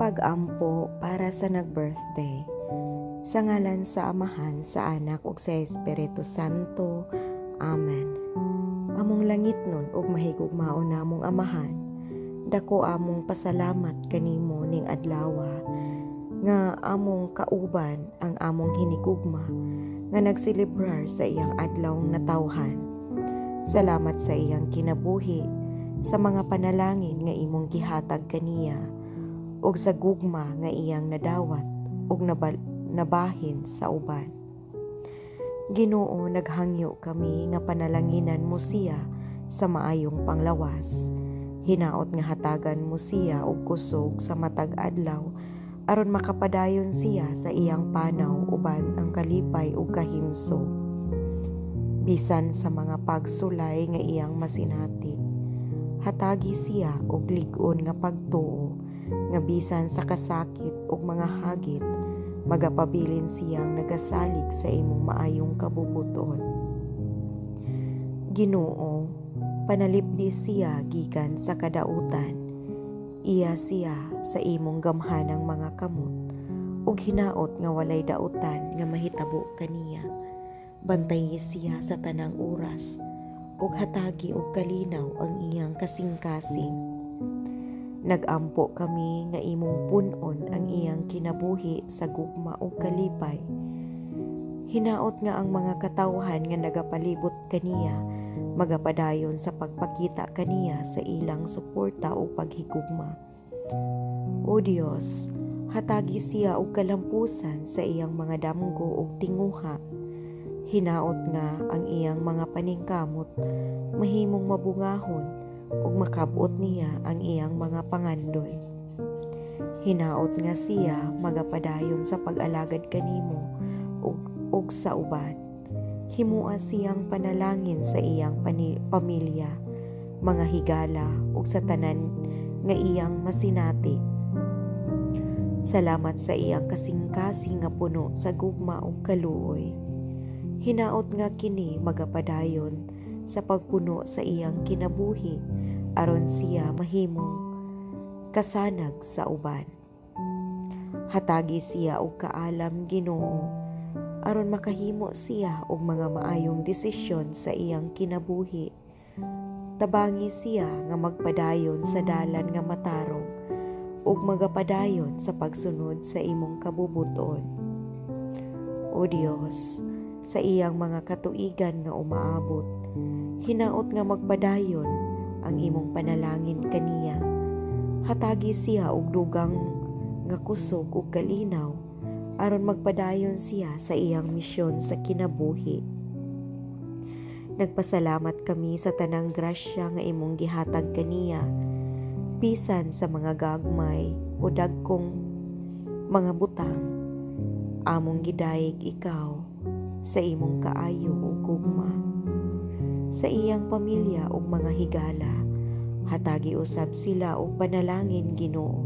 Pag-ampo para sa nag-birthday. Sa ngalan sa Amahan, sa Anak ug sa Espiritu Santo. Amen. Among langit nun ug mahigugmaon namong Amahan, dako among pasalamat kanimo ning adlawa nga among kauban ang among hinigugma nga nagselebrar sa iyang adlawng natawhan. Salamat sa iyang kinabuhi, sa mga panalangin nga imong gihatag kaniya, ug sa gugma nga iyang nadawat ug nabahin sa uban. Ginoo, naghangyo kami nga panalanginan mo siya sa maayong panglawas. Hinaot nga hatagan mo siya og kusog sa matag adlaw aron makapadayon siya sa iyang panaw uban ang kalipay ug kahimsog. Bisan sa mga pagsulay nga iyang masinati, hatagi siya og lig-on nga pagtuo nga bisan sa kasakit ug mga hagit magapabilin siyang nagasalig sa imong maayong kabubuton. Ginoo, panalipdi siya gikan sa kadautan. Iya siya sa imong gamhanang mga kamot ug hinaot nga walay dautan nga mahitabo kaniya. Bantayi siya sa tanang oras ug hatagi og kalinaw ang iyang kasing-kasing. Nagampo kami nga imong pun-on ang iyang kinabuhi sa gugma ug kalipay. Hinaot nga ang mga katawhan nga nagapalibot kaniya magapadayon sa pagpakita kaniya sa ilang suporta o paghigugma. O Dios, hatagi siya og kalampusan sa iyang mga damgo ug tinguha. Hinaot nga ang iyang mga paningkamot mahimong mabungahon ug makabot niya ang iyang mga pangandoy. Hinaot nga siya magapadayon sa pag-alagad kanimo ug sa uban. Himua siyang panalangin sa iyang pamilya, mga higala ug sa tanan nga iyang masinati. Salamat sa iyang kasing-kasing nga puno sa gugma ug kaluoy. Hinaot nga kini magapadayon sa pagpuno sa iyang kinabuhi aron siya mahimong kasanag sa uban. Hatagi siya og kaalam, Ginoo, aron makahimo siya og mga maayong desisyon sa iyang kinabuhi. Tabangi siya nga magpadayon sa dalan nga matarong ug magapadayon sa pagsunod sa imong kabubuton. O Dios, sa iyang mga katuigan nga umaabot, hinaot nga magpadayon ang imong panalangin kaniya. Hatagi siya og dugang nga kusog ug kalinaw aron magpadayon siya sa iyang misyon sa kinabuhi. Nagpasalamat kami sa tanang grasya nga imong gihatag kaniya, bisan sa mga gagmay o dagkong mga butang. Among gidayeg ikaw sa imong kaayo ug gugma. Sa iyang pamilya ug mga higala, hatagi usab sila og panalangin, Ginoo.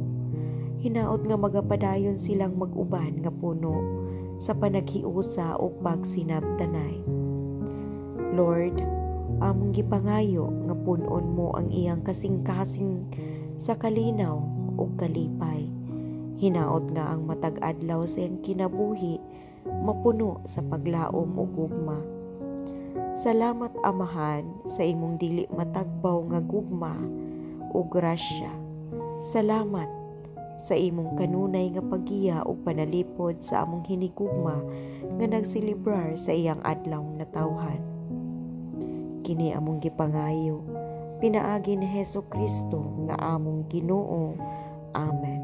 Hinaot nga magapadayon silang mag-uban nga puno sa panaghiusa ug pagsinabtanay. Lord, among gipangayo nga pun-on mo ang iyang kasing-kasing sa kalinaw ug kalipay. Hinaot nga ang matag adlaw sa iyang kinabuhi mapuno sa paglaom ug gugma. Salamat, Amahan, sa imong dili matagbaw nga gugma ug grasya. Salamat sa imong kanunay nga pagiya ug panalipod sa among hinigugma nga nagselebrar sa iyang adlawng natawhan. Kini among gipangayo pinaagi ni Hesukristo nga among Ginoo. Amen.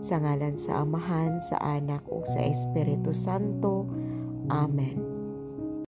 Sa ngalan sa Amahan, sa Anak ug sa Espiritu Santo. Amen.